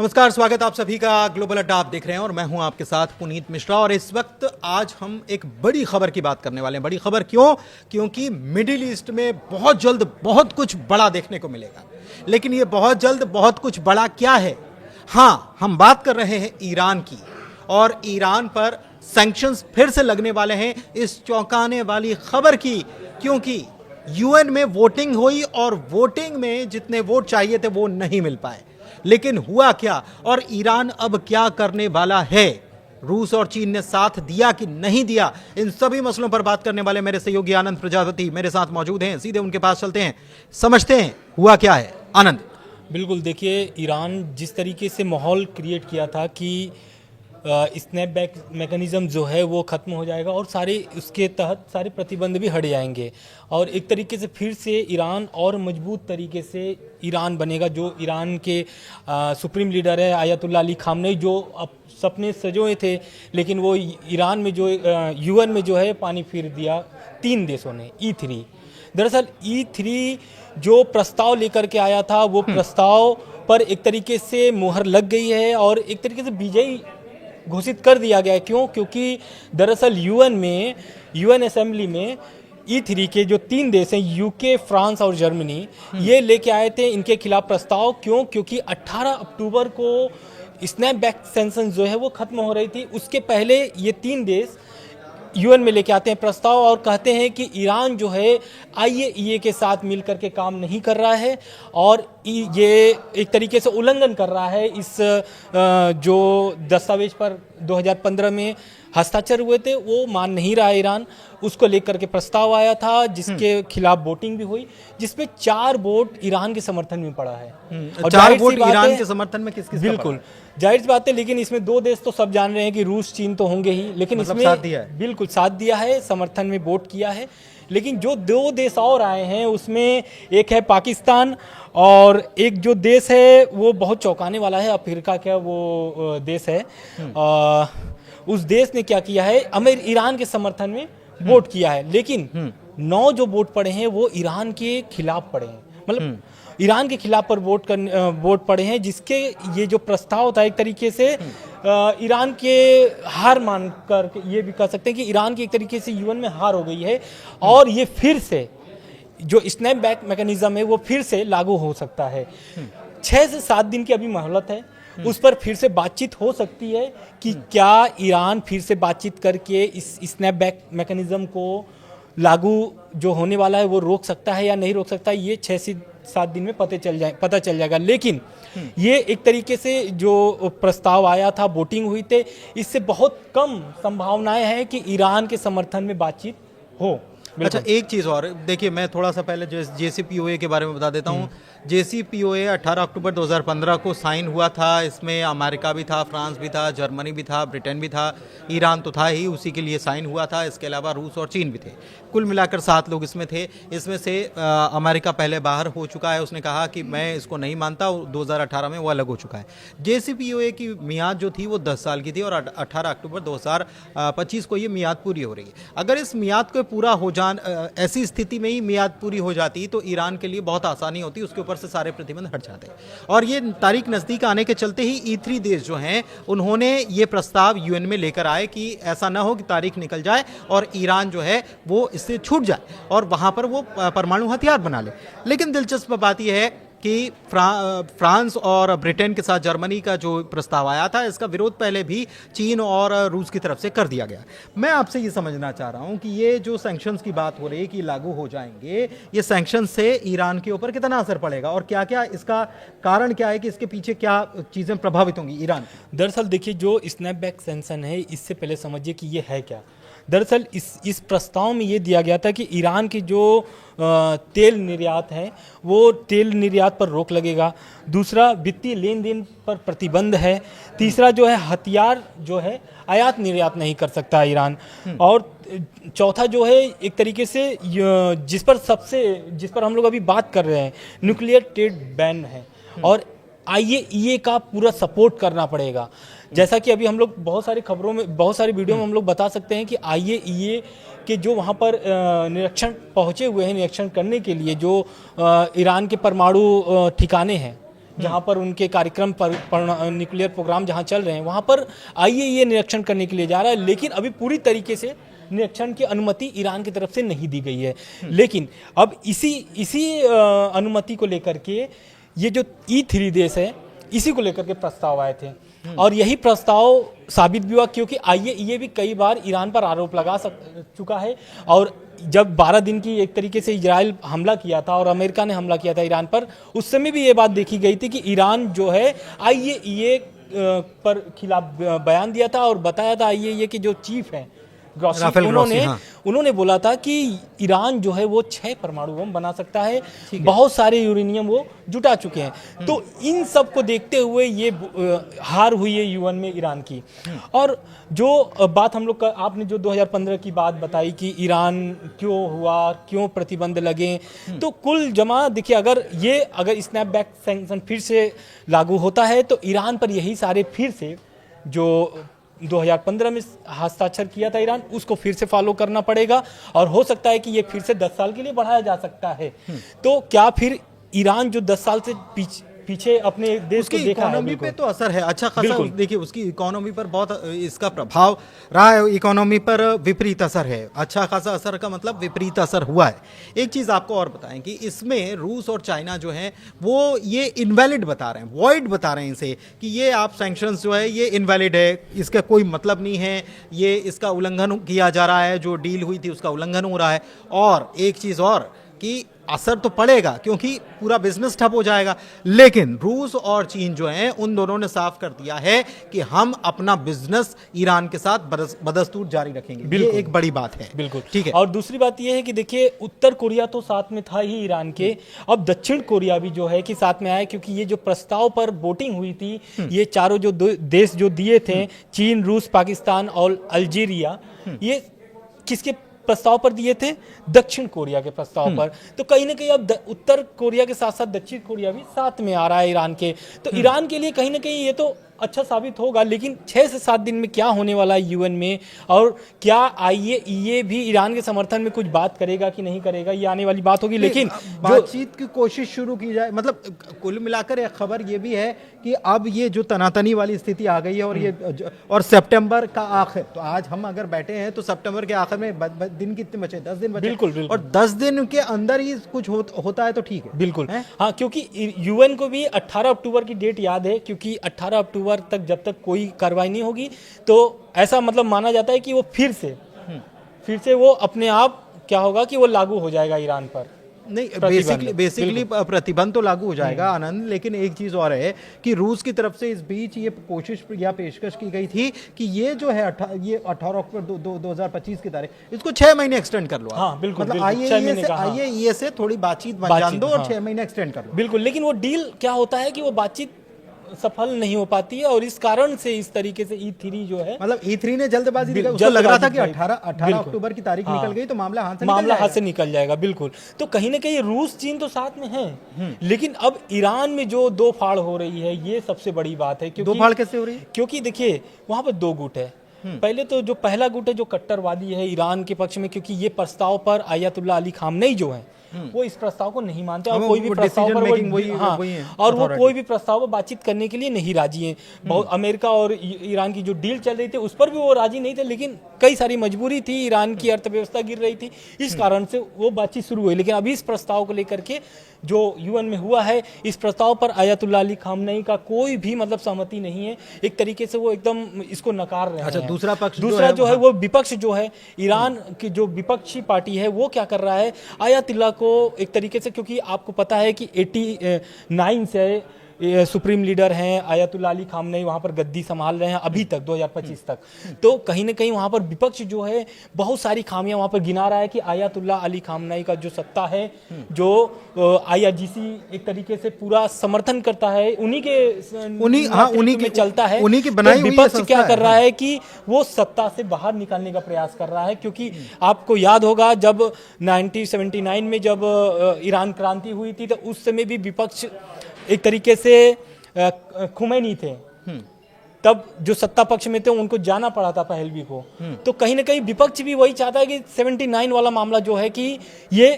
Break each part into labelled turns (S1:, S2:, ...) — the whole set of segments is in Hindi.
S1: नमस्कार, स्वागत आप सभी का ग्लोबल अड्डा आप देख रहे हैं और मैं हूं आपके साथ पुनीत मिश्रा। और इस वक्त आज हम एक बड़ी खबर की बात करने वाले हैं। बड़ी खबर क्यों? क्योंकि मिडिल ईस्ट में बहुत जल्द बहुत कुछ बड़ा देखने को मिलेगा। लेकिन ये बहुत जल्द बहुत कुछ बड़ा क्या है? हाँ, हम बात कर रहे हैं ईरान की, और ईरान पर सैंक्शंस फिर से लगने वाले हैं इस चौंकाने वाली खबर की, क्योंकि यूएन में वोटिंग हुई और वोटिंग में जितने वोट चाहिए थे वो नहीं मिल पाए। लेकिन हुआ क्या और ईरान अब क्या करने वाला है? रूस और चीन ने साथ दिया कि नहीं दिया? इन सभी मसलों पर बात करने वाले मेरे सहयोगी आनंद प्रजापति मेरे साथ मौजूद हैं। सीधे उनके पास चलते हैं, समझते हैं हुआ क्या है। आनंद।
S2: बिल्कुल, देखिए, ईरान जिस तरीके से माहौल क्रिएट किया था कि स्नैपबैक मैकेनिज़्म जो है वो ख़त्म हो जाएगा और सारे उसके तहत सारे प्रतिबंध भी हट जाएंगे और एक तरीके से फिर से ईरान और मजबूत तरीके से ईरान बनेगा। जो ईरान के सुप्रीम लीडर है आयतुल्लाह अली खामनेई, जो अब सपने सजोए थे, लेकिन वो ईरान में जो यूएन में जो है पानी फेर दिया 3 देशों ने। E3 दरअसल E3 जो प्रस्ताव लेकर के आया था वो प्रस्ताव पर एक तरीके से मुहर लग गई है और एक तरीके से विजयी घोषित कर दिया गया है। क्यों? क्योंकि दरअसल यूएन असेंबली में E3 के जो 3 देश हैं, यूके, फ्रांस और जर्मनी, ये लेके आए थे इनके खिलाफ प्रस्ताव। क्यों? क्योंकि 18 अक्टूबर को स्नैपबैक सैंक्शन जो है वो खत्म हो रही थी। उसके पहले ये 3 देश यूएन में लेके आते हैं प्रस्ताव और कहते हैं कि ईरान जो है IAEA के साथ मिलकर के काम नहीं कर रहा है और ये एक तरीके से उल्लंघन कर रहा है इस जो दस्तावेज पर 2015 में हस्ताक्षर हुए थे वो मान नहीं रहा है ईरान। उसको लेकर के प्रस्ताव आया था जिसके खिलाफ वोटिंग भी हुई, जिसमें 4 वोट ईरान के समर्थन में पड़ा है।
S1: और 4 वोट ईरान के समर्थन में किस
S2: बिल्कुल जाहिर सी बात है। लेकिन इसमें 2 देश तो सब जान रहे हैं कि रूस चीन तो होंगे ही, लेकिन
S1: मतलब
S2: इसमें
S1: साथ दिया है।
S2: बिल्कुल साथ दिया है, समर्थन में वोट किया है। लेकिन जो 2 देश और आए हैं उसमें एक है पाकिस्तान और एक जो देश है वो बहुत चौंकाने वाला है, अफ्रीका का वो देश है। उस देश ने क्या किया है, ईरान के समर्थन में वोट किया है। लेकिन 9 जो वोट पड़े हैं वो ईरान के खिलाफ पड़े हैं, मतलब ईरान के खिलाफ पर वोट पड़े हैं, जिसके ये जो प्रस्ताव था एक तरीके से ईरान के हार मानकर ये भी कह सकते हैं कि ईरान की एक तरीके से यूएन में हार हो गई है और ये फिर से जो स्नैपबैक मैकेनिज्म है वो फिर से लागू हो सकता है। 6 से 7 दिन की अभी मोहलत है, उस पर फिर से बातचीत हो सकती है कि क्या ईरान फिर से बातचीत करके इस स्नैपबैक मैकेनिज्म को लागू जो होने वाला है वो रोक सकता है या नहीं रोक सकता है। ये 6 से 7 दिन में पता चल जाएगा। लेकिन ये एक तरीके से जो प्रस्ताव आया था, वोटिंग हुई थे, इससे बहुत कम संभावनाएं हैं कि ईरान के समर्थन में बातचीत हो।
S1: अच्छा, एक चीज़ और देखिए, मैं थोड़ा सा पहले JCPOA के बारे में बता देता हूँ। JCPOA 18 अक्टूबर 2015 को साइन हुआ था। इसमें अमेरिका भी था, फ्रांस भी था, जर्मनी भी था, ब्रिटेन भी था, ईरान तो था ही, उसी के लिए साइन हुआ था। इसके अलावा रूस और चीन भी थे। कुल मिलाकर 7 लोग इसमें थे। इसमें से अमेरिका पहले बाहर हो चुका है, उसने कहा कि मैं इसको नहीं मानता, 2018 में वो अलग हो चुका है। JCPOA की मियाद जो थी वो 10 साल की थी और 18 अक्टूबर 2025 को ये मियाद पूरी हो रही है। अगर इस मियाद को पूरा हो ऐसी स्थिति में ही मियाद पूरी हो जाती तो ईरान के लिए बहुत आसानी होती, उसके ऊपर से सारे प्रतिबंध हट जाते। और ये तारीख नज़दीक आने के चलते ही E3 देश जो हैं उन्होंने ये प्रस्ताव यूएन में लेकर आए कि ऐसा ना हो कि तारीख निकल जाए और ईरान जो है वो इससे छूट जाए और वहाँ पर वो परमाणु हथियार बना ले। लेकिन दिलचस्प बात यह है कि फ्रांस और ब्रिटेन के साथ जर्मनी का जो प्रस्ताव आया था, इसका विरोध पहले भी चीन और रूस की तरफ से कर दिया गया। मैं आपसे ये समझना चाह रहा हूँ कि ये जो सैंक्शंस की बात हो रही है कि लागू हो जाएंगे, ये सैंक्शंस से ईरान के ऊपर कितना असर पड़ेगा और क्या क्या इसका कारण क्या है कि इसके पीछे क्या चीज़ें प्रभावित होंगी ईरान?
S2: दरअसल देखिए, जो स्नैपबैक सैंक्शन है इससे पहले समझिए कि ये है क्या। दरअसल इस प्रस्ताव में ये दिया गया था कि ईरान की जो तेल निर्यात है वो तेल निर्यात पर रोक लगेगा। दूसरा, वित्तीय लेन देन पर प्रतिबंध है। तीसरा जो है, हथियार जो है आयात निर्यात नहीं कर सकता ईरान। और चौथा जो है, एक तरीके से जिस पर हम लोग अभी बात कर रहे हैं, न्यूक्लियर ट्रेड बैन है और IAEA का पूरा सपोर्ट करना पड़ेगा। जैसा कि अभी हम लोग बहुत सारी खबरों में, बहुत सारी वीडियो में हम लोग बता सकते हैं कि IAEA के जो वहाँ पर निरीक्षण पहुँचे हुए हैं, निरीक्षण करने के लिए जो ईरान के परमाणु ठिकाने हैं, जहां पर उनके कार्यक्रम पर न्यूक्लियर प्रोग्राम जहां चल रहे हैं वहां पर आईएईए निरीक्षण करने के लिए जा रहा है, लेकिन अभी पूरी तरीके से निरीक्षण की अनुमति ईरान की तरफ से नहीं दी गई है। लेकिन अब इसी अनुमति को लेकर के ये जो E3 देश है इसी को लेकर के प्रस्ताव आए थे और यही प्रस्ताव साबित भी हुआ, क्योंकि आईएईए भी कई बार ईरान पर आरोप लगा चुका है। और जब 12 दिन की एक तरीके से इजराइल हमला किया था और अमेरिका ने हमला किया था ईरान पर, उस समय भी ये बात देखी गई थी कि ईरान जो है आईएईए पर खिलाफ बयान दिया था और बताया था आईएईए के जो चीफ हैं ग्रॉसी, उन्होंने बोला था कि ईरान जो है वो 6 परमाणु बम बना सकता है, बहुत सारे यूरेनियम वो जुटा चुके हैं। तो इन सब को देखते हुए ये हार हुई है यूएन में ईरान की। और जो बात हम लोग का, आपने जो 2015 की बात बताई कि ईरान क्यों हुआ, क्यों प्रतिबंध लगे, तो कुल जमा देखिए, अगर स्नैपबैक सैंक्शन फिर से लागू होता है तो ईरान पर यही सारे फिर से जो 2015 में हस्ताक्षर किया था ईरान, उसको फिर से फॉलो करना पड़ेगा और हो सकता है कि ये फिर से 10 साल के लिए बढ़ाया जा सकता है। तो क्या फिर ईरान जो 10 साल से पीछे अपने देश को देखा है,
S1: इकोनॉमी पे तो असर है अच्छा खासा। देखिए उसकी इकोनॉमी पर बहुत इसका प्रभाव रहा है, इकोनॉमी पर विपरीत असर है, अच्छा खासा असर का मतलब विपरीत असर हुआ है। एक चीज़ आपको और बताएं कि इसमें रूस और चाइना जो है वो ये इनवैलिड बता रहे हैं, वॉइड बता रहे हैं इसे कि ये आप सैंक्शंस जो है ये इनवैलिड है, इसका कोई मतलब नहीं है, ये इसका उल्लंघन किया जा रहा है, जो डील हुई थी उसका उल्लंघन हो रहा है। और एक चीज़ और कि असर तो पड़ेगा क्योंकि पूरा बिजनेस ठप हो जाएगा, लेकिन रूस और चीन जो हैं उन दोनों ने साफ कर दिया है कि हम अपना बिजनेस ईरान के साथ बदस्तूर जारी रखेंगे। ये एक बड़ी बात है।
S2: बिल्कुल
S1: ठीक है।
S2: और दूसरी बात ये है कि देखिए उत्तर कोरिया तो साथ में था ही ईरान के, अब दक्षिण कोरिया भी जो है कि साथ में आया, क्योंकि ये जो प्रस्ताव पर वोटिंग हुई थी, ये चारों जो देश जो दिए थे, चीन, रूस, पाकिस्तान और अल्जीरिया, ये किसके प्रस्ताव पर दिए थे? दक्षिण कोरिया के प्रस्ताव पर। तो कहीं ना कहीं अब उत्तर कोरिया के साथ साथ दक्षिण कोरिया भी साथ में आ रहा है ईरान के, तो ईरान के लिए कहीं ना कहीं ये तो अच्छा साबित होगा। लेकिन 6 से 7 दिन में क्या होने वाला है यूएन में, और क्या आईएईए भी ईरान के समर्थन में कुछ बात करेगा कि नहीं करेगा, ये आने वाली बात होगी। लेकिन
S1: बातचीत की कोशिश शुरू की जाए, मतलब कुल मिलाकर एक खबर ये भी है कि अब ये जो तनातनी वाली स्थिति आ गई है और ये और सितंबर का आखिर, तो आज हम अगर बैठे हैं तो सितंबर के आखिर में दिन कितने बचे? 10 दिन बचे।
S2: बिल्कुल।
S1: और 10 दिन के अंदर ही कुछ होता है तो ठीक है।
S2: बिल्कुल हाँ, क्योंकि यूएन को भी 18 अक्टूबर की डेट याद है, क्योंकि 18 अक्टूबर तक जब तक कोई कार्रवाई नहीं होगी तो ऐसा मतलब माना जाता है कि वो फिर से वो अपने आप क्या होगा कि वो लागू हो जाएगा ईरान पर।
S1: नहीं, बेसिकली प्रतिबंध तो लागू हो जाएगा आनंद, लेकिन एक चीज और है कि रूस की तरफ से इस बीच ये कोशिश या पेशकश की गई थी कि ये जो है ये 18 अक्टूबर 2025 की तारीख, इसको 6 महीने एक्सटेंड कर लो।
S2: हाँ, बिल्कुल,
S1: मतलब आईएईए से थोड़ी बातचीत बन जान दो और 6 महीने एक्सटेंड कर लो।
S2: बिल्कुल, लेकिन वो डील क्या होता है कि वो बातचीत सफल नहीं हो पाती है और इस कारण से इस तरीके से E3 जो है, मतलब
S1: E3 ने जल्दबाजी दिखाई, उसको लग रहा था कि 18 अक्टूबर की तारीख निकल गई तो मामला हाथ
S2: से निकल जाएगा। बिल्कुल, तो कहीं ना कहीं रूस चीन तो साथ में है, लेकिन अब ईरान में जो दो फाड़ हो रही है ये सबसे बड़ी बात है।
S1: दो फाड़ कैसे हो रही है?
S2: क्योंकि देखिए वहां पर 2 गुट है। पहले तो जो पहला गुट है जो कट्टरवादी है ईरान के पक्ष में, क्योंकि ये प्रस्ताव पर आयतुल्लाह अली खामनेई जो है वो इस प्रस्ताव को नहीं मानते और कोई भी प्रस्ताव पर और वो कोई भी प्रस्ताव पर बातचीत करने के लिए नहीं राजी हैं। बहुत अमेरिका और ईरान की जो डील चल रही थी उस पर भी वो राजी नहीं थे, लेकिन कई सारी मजबूरी थी, ईरान की अर्थव्यवस्था गिर रही थी, इस कारण से वो बातचीत शुरू हुई। लेकिन अभी इस प्रस्ताव को लेकर के जो यूएन में हुआ है, इस प्रस्ताव पर आयतुल्लाह अली खामनेई का कोई भी मतलब सहमति नहीं है। एक तरीके से वो एकदम इसको नकार रहे हैं।
S1: अच्छा,
S2: दूसरा जो है वो विपक्ष जो है, ईरान की जो विपक्षी पार्टी है वो क्या कर रहा है, आयतुल्लाह को एक तरीके से, क्योंकि आपको पता है कि 89 से सुप्रीम लीडर हैं आयतुल्लाह अली खामनेई, वहाँ पर गद्दी संभाल रहे हैं अभी तक 2025 तक। तो कहीं ना कहीं वहाँ पर विपक्ष जो है बहुत सारी खामियां वहाँ पर गिना रहा है कि आयतुल्लाह अली खामनेई का जो सत्ता है, जो IRGC एक तरीके से पूरा समर्थन करता है, उन्हीं के चलता है, उन्हीं की बनाई हुई विपक्ष क्या कर रहा है कि वो सत्ता से बाहर निकालने का प्रयास कर रहा है। क्योंकि आपको याद होगा जब 1979 में जब ईरान क्रांति हुई थी तो उस समय भी विपक्ष एक तरीके से खुमैनी थे, तब जो सत्ता पक्ष में थे उनको जाना पड़ा था पहलवी को। तो कहीं ना कहीं विपक्ष भी वही चाहता है कि 79 वाला मामला जो है कि ये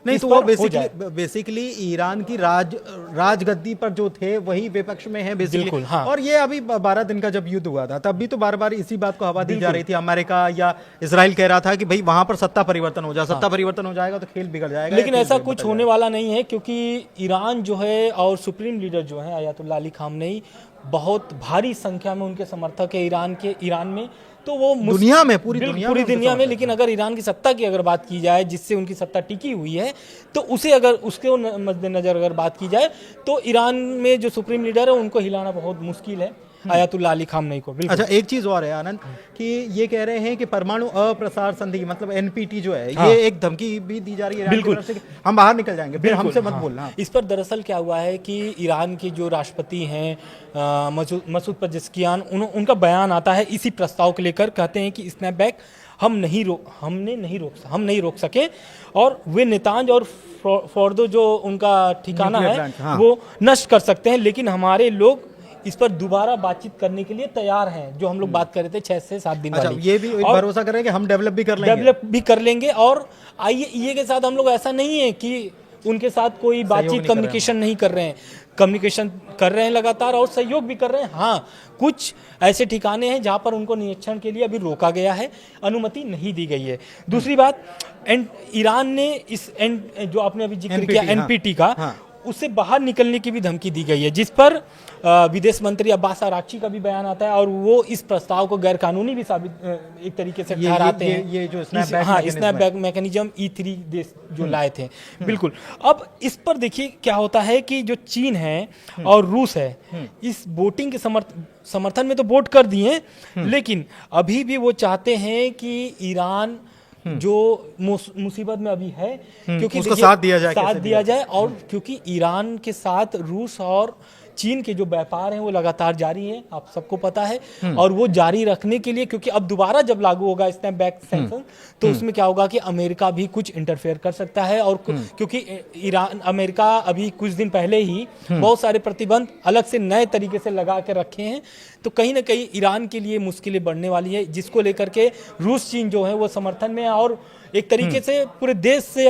S1: नहीं
S2: इस
S1: तो वो
S2: पर हो जाए।
S1: बेसिकली ईरान की राजगद्दी पर जो थे वही विपक्ष में है बेसिकली।
S2: बिल्कुल, हाँ।
S1: और ये अभी 12 दिन का जब युद्ध हुआ था तब भी तो बार बार इसी बात को हवा दी जा रही थी। अमेरिका या इजराइल कह रहा था कि भाई वहां पर सत्ता परिवर्तन हो जाए, सत्ता परिवर्तन हो जाएगा तो खेल बिगड़ जाएगा।
S2: लेकिन
S1: खेल
S2: ऐसा
S1: बदल
S2: कुछ
S1: जाएगा।
S2: होने वाला नहीं है, क्योंकि ईरान जो है और सुप्रीम लीडर जो है अयातुल्लाह अली खामनेई, बहुत भारी संख्या में उनके समर्थक है ईरान में। तो वो
S1: दुनिया में पूरी
S2: पूरी
S1: उनके
S2: दुनिया में।
S1: समर्थक
S2: लेकिन अगर ईरान की सत्ता की अगर बात की जाए, जिससे उनकी सत्ता टिकी हुई है, तो उसे अगर उसके मद्देनजर अगर बात की जाए तो ईरान में जो सुप्रीम लीडर है उनको हिलाना बहुत मुश्किल है, अयातुल्लाह अली खामनेई को। बिल्कुल।
S1: अच्छा, एक चीज और है आनंद कि ये कह रहे हैं कि परमाणु अप्रसार संधि मतलब एनपीटी जो है
S2: हाँ।
S1: ये एक धमकी भी दी जा रही है ईरान की
S2: बिल्कुल।
S1: तरफ से कि हम बाहर निकल जाएंगे, फिर हमसे मत
S2: हाँ।
S1: बोलना।
S2: इस पर दरअसल क्या हुआ है कि ईरान के जो राष्ट्रपति हैं मसूद पेजेश्कियान, उनका बयान आता है इसी प्रस्ताव को लेकर। कहते हैं कि स्नैपबैक हम नहीं रोक सके, और वे नेतांज और फोर्दो जो उनका ठिकाना
S1: न्यूक्लियर
S2: है
S1: प्लांट, हाँ।
S2: वो नष्ट कर सकते हैं, लेकिन हमारे लोग इस पर दोबारा बातचीत करने के लिए तैयार हैं, जो हम लोग बात कर रहे थे 6 से 7 दिन
S1: अच्छा,
S2: वाली।
S1: ये भी
S2: और
S1: भरोसा कर रहे हैं कि हम डेवलप भी कर लेंगे।
S2: और आईएईए के साथ हम लोग ऐसा नहीं है कि उनके साथ कोई बातचीत कम्युनिकेशन नहीं कर रहे हैं, कम्युनिकेशन कर रहे हैं लगातार और सहयोग भी कर रहे हैं। हाँ, कुछ ऐसे ठिकाने हैं जहां पर उनको निरीक्षण के लिए अभी रोका गया है, अनुमति नहीं दी गई है। दूसरी बात, ईरान ने इस जो आपने अभी जिक्र किया एनपीटी का,
S1: हाँ।
S2: उससे बाहर निकलने की भी धमकी दी गई है, जिस पर विदेश मंत्री अब्बास अराक्ची का भी बयान आता है, और वो इस प्रस्ताव को गैरकानूनी भी साबित एक तरीके से ठहराते हैं।
S1: ये जो
S2: स्नैपबैक मैकेनिज्म E3 देश जो लाए थे। बिल्कुल। अब इस पर देखिए क्या होता है कि जो चीन है और रूस है, इस वोटिंग के समर्थन में तो वोट कर दिए, लेकिन अभी भी वो चाहते हैं कि ईरान जो मुसीबत में अभी है, क्योंकि
S1: उसको साथ दिया जाए
S2: और क्योंकि ईरान के साथ रूस और चीन के जो व्यापार हैं वो लगातार जारी हैं, आप सबको पता है। और वो जारी रखने के लिए, क्योंकि अब दोबारा जब लागू होगा स्नैपबैक सैंक्शन, तो उसमें क्या होगा कि अमेरिका भी कुछ इंटरफेयर कर सकता है। और क्योंकि अमेरिका अभी कुछ दिन पहले ही बहुत सारे प्रतिबंध अलग से नए तरीके से लगा के रखे हैं, तो कहीं ना कहीं ईरान के लिए मुश्किलें बढ़ने वाली है, जिसको लेकर के रूस चीन जो है वो समर्थन में है, और एक तरीके से पूरे देश से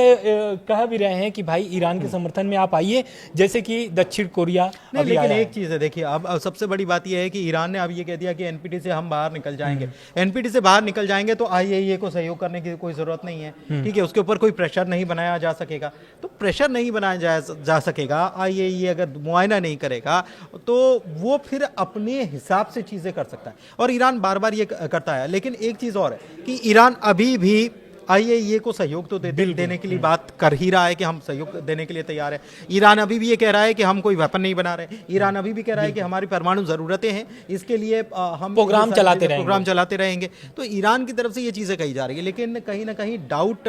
S2: कह भी रहे हैं कि भाई ईरान के समर्थन में आप आइए, जैसे कि दक्षिण कोरिया।
S1: लेकिन एक चीज है, देखिए अब सबसे बड़ी बात यह है कि ईरान ने अब ये कह दिया कि एनपीटी से हम बाहर निकल जाएंगे। एनपीटी से बाहर निकल जाएंगे तो आईएईए को सहयोग करने की कोई जरूरत नहीं है, ठीक है, उसके ऊपर कोई प्रेशर नहीं बनाया जा सकेगा। तो प्रेशर नहीं बनाया जा सकेगा, आईएईए अगर मुआयना नहीं करेगा तो वो फिर अपने हिसाब से चीजें कर सकता है, और ईरान बार बार ये करता है। लेकिन एक चीज और है कि ईरान अभी भी आईएईए को सहयोग तो देने के लिए बात कर ही रहा है कि हम सहयोग देने के लिए तैयार है। ईरान अभी भी ये कह रहा है कि हम कोई वेपन नहीं बना रहे। ईरान अभी भी कह रहा है कि हमारी परमाणु ज़रूरतें हैं, इसके लिए हम
S2: प्रोग्राम
S1: चलाते रहेंगे। तो ईरान की तरफ से ये चीज़ें कही जा रही है, लेकिन कहीं ना कहीं डाउट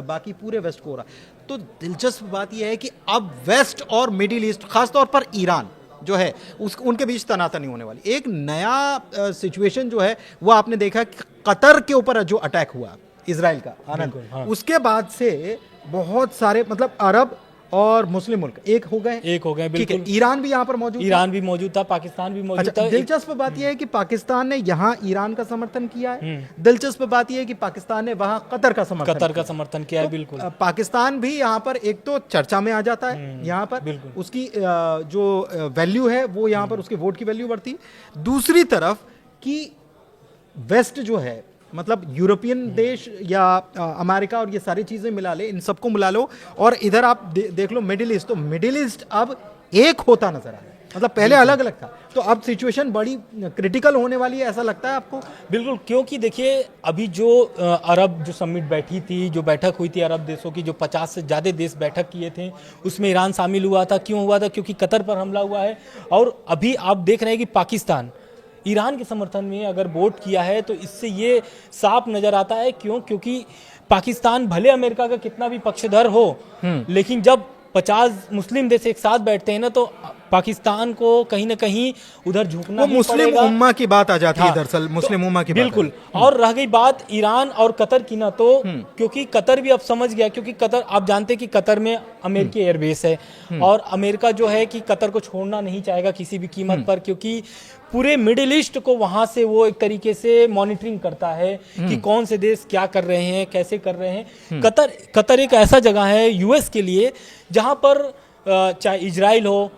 S1: बाकी पूरे वेस्ट को हो रहा है। तो दिलचस्प बात यह है कि अब वेस्ट और मिडिल ईस्ट, खासतौर पर ईरान जो है उनके बीच तनातनी होने वाली। एक नया सिचुएशन जो है वो आपने देखा कि कतर के ऊपर जो अटैक हुआ इजराइल का, आनंद,
S2: हाँ।
S1: उसके बाद से बहुत सारे मतलब अरब और मुस्लिम मुल्क एक हो गए।
S2: बिल्कुल।
S1: ईरान भी यहाँ पर मौजूद
S2: था, पाकिस्तान भी मौजूद था।
S1: दिलचस्प बात यह है कि पाकिस्तान ने यहाँ ईरान का समर्थन किया है। दिलचस्प बात यह है कि पाकिस्तान ने वहाँ कतर का समर्थन
S2: किया है। बिल्कुल।
S1: पाकिस्तान भी यहाँ पर एक तो चर्चा में आ जाता है, यहाँ पर उसकी जो वैल्यू है वो यहाँ पर उसके वोट की वैल्यू बढ़ती। दूसरी तरफ कि वेस्ट जो है, मतलब यूरोपियन देश या अमेरिका और ये सारी चीज़ें मिला ले, इन सबको मिला लो, और इधर आप देख लो मिडिल ईस्ट, तो मिडिल ईस्ट अब एक होता नजर आ रहा है। मतलब पहले अलग अलग था, तो अब सिचुएशन बड़ी क्रिटिकल होने वाली है, ऐसा लगता है आपको?
S2: बिल्कुल, क्योंकि देखिए अभी जो अरब जो समिट बैठी थी, जो बैठक हुई थी अरब देशों की, जो 50 से ज़्यादा देश बैठक किए थे, उसमें ईरान शामिल हुआ था। क्यों हुआ था? क्योंकि कतर पर हमला हुआ है। और अभी आप देख रहे हैं कि पाकिस्तान ईरान के समर्थन में अगर वोट किया है, तो इससे ये साफ नजर आता है। क्योंकि पाकिस्तान भले अमेरिका का कितना भी पक्षधर हो, लेकिन जब 50 मुस्लिम देश एक साथ बैठते हैं ना, तो पाकिस्तान को कहीं ना कहीं उधर झुकना ही
S1: मुस्लिम
S2: पड़ेगा।
S1: उम्मा की बात आ जाती है दरअसल, मुस्लिम उम्मा की
S2: बिल्कुल। और रह गई बात ईरान और कतर की ना, तो क्योंकि कतर भी अब समझ गया, क्योंकि कतर आप जानते हैं कि कतर में अमेरिकी एयरबेस है, और अमेरिका जो है कि कतर को छोड़ना नहीं चाहेगा किसी भी कीमत पर, क्योंकि पूरे मिडिल ईस्ट को वहां से वो एक तरीके से मॉनिटरिंग करता है कि कौन से देश क्या कर रहे हैं, कैसे कर रहे हैं। कतर एक ऐसा जगह है यूएस के लिए जहां पर चाहे इजराइल हो,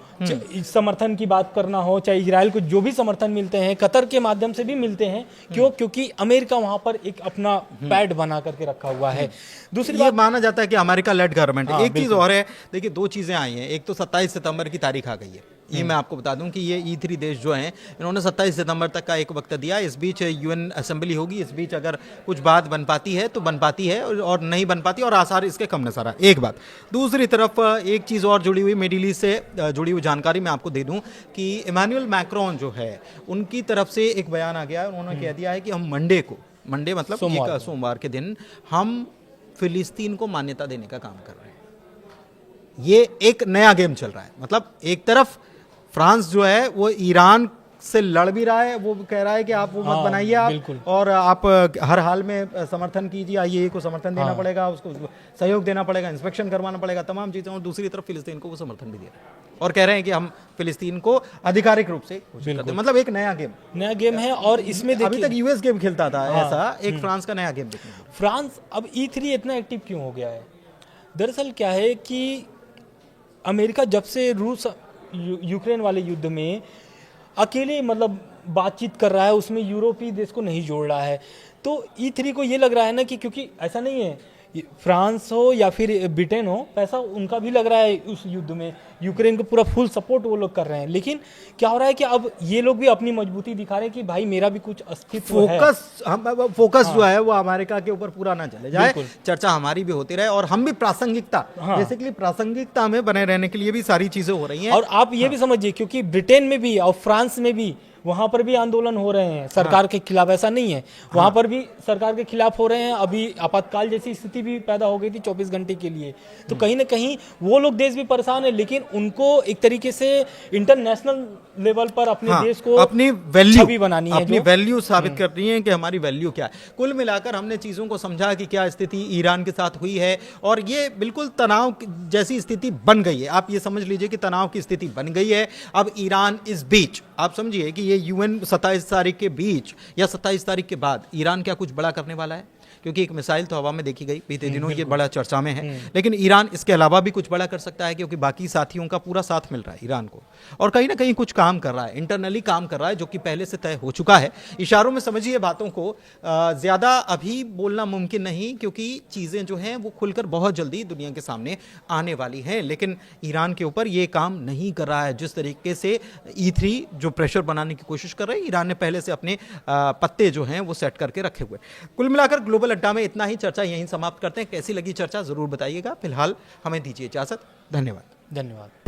S2: समर्थन की बात करना हो, चाहे इजराइल को जो भी समर्थन मिलते हैं कतर के माध्यम से भी मिलते हैं। क्यों? क्योंकि अमेरिका वहां पर एक अपना पैड बना करके रखा हुआ है। दूसरी
S1: ये
S2: बात,
S1: माना जाता है कि अमेरिका लेड गवर्नमेंट।
S2: हाँ,
S1: एक चीज
S2: बिल्कुल।
S1: और है, देखिए दो चीजें आई हैं। एक तो 27 सितंबर की तारीख आ गई है। ये मैं आपको बता दूं कि ये E3 देश जो हैं इन्होंने 27 सितंबर तक का एक वक्त दिया। इस बीच यूएन असेंबली होगी, इस बीच अगर कुछ बात बन पाती है तो बन पाती है और नहीं बन पाती, और आसार इसके कम नजर आ। एक बात। दूसरी तरफ एक चीज़ और जुड़ी हुई मिडिल ईस्ट से जुड़ी हुई जानकारी मैं आपको दे दूं कि इमानुएल मैक्रोन जो है उनकी तरफ से एक बयान आ गया है। उन्होंने कह दिया है कि हम मंडे मतलब सोमवार के दिन हम फिलिस्तीन को मान्यता देने का काम कर रहे हैं। ये एक नया गेम चल रहा है। मतलब एक तरफ फ्रांस जो है वो ईरान से लड़ भी रहा है, वो कह रहा है कि आप वो मत बनाइए आप,
S2: बिल्कुल।
S1: और आप हर हाल में समर्थन कीजिए, आईएए को समर्थन देना पड़ेगा, उसको सहयोग देना पड़ेगा, इंस्पेक्शन करवाना पड़ेगा, तमाम चीज़ें। और दूसरी तरफ फिलिस्तीन को वो समर्थन भी दे रहे हैं और कह रहे हैं कि हम फिलिस्तीन को आधिकारिक रूप से घोषित करते हैं। मतलब एक नया गेम
S2: है। और इसमें
S1: अभी
S2: देखिए
S1: तक यूएस गेम खेलता था, ऐसा एक फ्रांस का नया गेम देखने को।
S2: फ्रांस अब E3 इतना एक्टिव क्यों हो गया है? दरअसल क्या है कि अमेरिका जब से रूस यूक्रेन वाले युद्ध में अकेले मतलब बातचीत कर रहा है, उसमें यूरोपीय देश को नहीं जोड़ रहा है, तो E3 को ये लग रहा है ना कि क्योंकि ऐसा नहीं है फ्रांस हो या फिर ब्रिटेन हो, पैसा उनका भी लग रहा है उस युद्ध में, यूक्रेन को पूरा फुल सपोर्ट वो लोग कर रहे हैं। लेकिन क्या हो रहा है कि अब ये लोग भी अपनी मजबूती दिखा रहे हैं कि भाई मेरा भी कुछ अस्तित्व है।
S1: फोकस जो है वो अमेरिका के ऊपर पूरा ना चले जाए, चर्चा हमारी भी होती रहे और हम भी बेसिकली प्रासंगिकता में बने रहने के लिए भी सारी चीजें हो रही हैं।
S2: और आप ये भी समझिए क्योंकि ब्रिटेन में भी और फ्रांस में भी वहां पर भी आंदोलन हो रहे हैं सरकार के खिलाफ, ऐसा नहीं है, वहां पर भी सरकार के खिलाफ हो रहे हैं। अभी आपातकाल जैसी स्थिति भी पैदा हो गई थी 24 घंटे के लिए, तो कहीं ना कहीं वो लोग देश भी परेशान है, लेकिन उनको एक तरीके से इंटरनेशनल लेवल पर अपने देश को
S1: अपनी वैल्यू
S2: बनानी है,
S1: अपनी वैल्यू साबित कर रही है कि हमारी वैल्यू क्या है। कुल मिलाकर हमने चीजों को समझा कि क्या स्थिति ईरान के साथ हुई है और ये बिल्कुल तनाव जैसी स्थिति बन गई है। आप ये समझ लीजिए कि तनाव की स्थिति बन गई है। अब ईरान इस बीच, आप समझिए कि ये यूएन 27 तारीख के बीच या 27 तारीख के बाद ईरान क्या कुछ बड़ा करने वाला है? क्योंकि एक मिसाइल तो हवा में देखी गई बीते दिनों, ये बड़ा चर्चा में है, लेकिन ईरान इसके अलावा भी कुछ बड़ा कर सकता है क्योंकि बाकी साथियों का पूरा साथ मिल रहा है ईरान को, और कहीं ना कहीं कुछ काम कर रहा है, इंटरनली काम कर रहा है, जो कि पहले से तय हो चुका है। इशारों में समझिए बातों को, ज़्यादा अभी बोलना मुमकिन नहीं क्योंकि चीज़ें जो हैं वो खुलकर बहुत जल्दी दुनिया के सामने आने वाली हैं। लेकिन ईरान के ऊपर ये काम नहीं कर रहा है जिस तरीके से E3 जो प्रेशर बनाने की कोशिश कर रहे हैं। ईरान ने पहले से अपने पत्ते जो हैं वो सेट करके रखे हुए। कुल मिलाकर ग्लोबल अड्डा में इतना ही। चर्चा यहीं समाप्त करते हैं। कैसी लगी चर्चा जरूर बताइएगा। फिलहाल हमें दीजिए इजाजत। धन्यवाद।